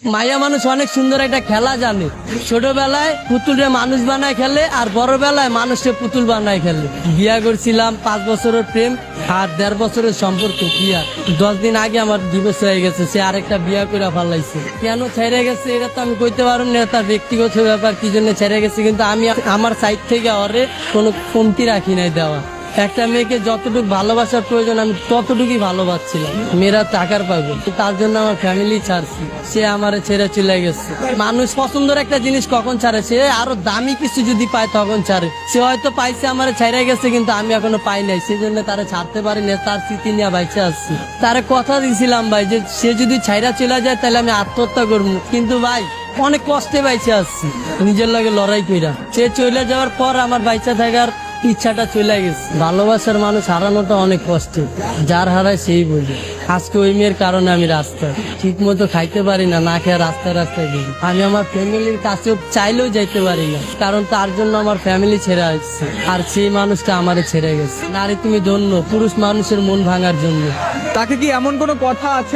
মায়া মানুষ অনেক সুন্দর একটা খেলা জানে। ছোটবেলায় পুতুলরে মানুষ বানায় খেলে, আর বড় বেলায় মানুষকে পুতুল বানায় খেলে। বিয়া করছিলাম, 5 বছরের প্রেম আর 1.5 বছরের সম্পর্ক। বিয়া 10 দিন আগে আমার ডিভোর্স হয়ে গেছে। সে আরেকটা বিয়া করে ফেলাইছে। কেন ছেড়ে গেছে এটা তো আমি কইতে পারবো না, তার ব্যক্তিগত ব্যাপার, কি জন্য ছেড়ে গেছে। কিন্তু আমি আমার সাইড থেকে ওরে কোনো কমতি রাখি নাই দেওয়া। একটা মেয়েকে যতটুকু ভালোবাসার প্রয়োজন আমি ততটুকুই ভালোবাসছিলাম। মেয়েরা টাকার পাবে, তার জন্য আমার ফ্যামিলি ছাড়ছি। সে আমারে ছেড়ে চলে গেছে। মানুষ পছন্দের একটা জিনিস কখন ছাড়ে, সে আরো দামি কিছু যদি পায় তখন ছাড়ে। সে হয়তো পাইছে আমারে ছেড়ে গেছে, কিন্তু আমি এখনো পাই নাই, সেজন্য তারে ছাড়তে পারি না। তার স্মৃতি নিয়ে বাইচে আসছি। তারে কথা দিয়েছিলাম ভাই যে সে যদি ছাইরা চলে যায় তাহলে আমি আত্মহত্যা করবো। কিন্তু ভাই অনেক কষ্টে বাইচে আসছি নিজের লগে লড়াই কইরা। সে চলে যাওয়ার পর আমার বাইচা থাকার ইচ্ছাটা চলে গেছে। ভালোবাসার মানুষ হারানোটা অনেক কষ্টে, যার হারায় সেই বোঝে। আজকে ওই মেয়ের কারণে আমি রাস্তায় ঠিক মতো খাইতে পারি না, না খেয়ে রাস্তায় রাস্তায় ঘুরি। আমি আমার ফ্যামিলির কাছেও চাইলেও যাইতে পারি না, কারণ তার জন্য আমার ফ্যামিলি ছেড়ে আসছে, আর সেই মানুষটা আমারে ছেড়ে গেছে। নারী তুমি ধন্য, পুরুষ মানুষের মন ভাঙার জন্য। তাকে কি এমন কোনো কথা আছে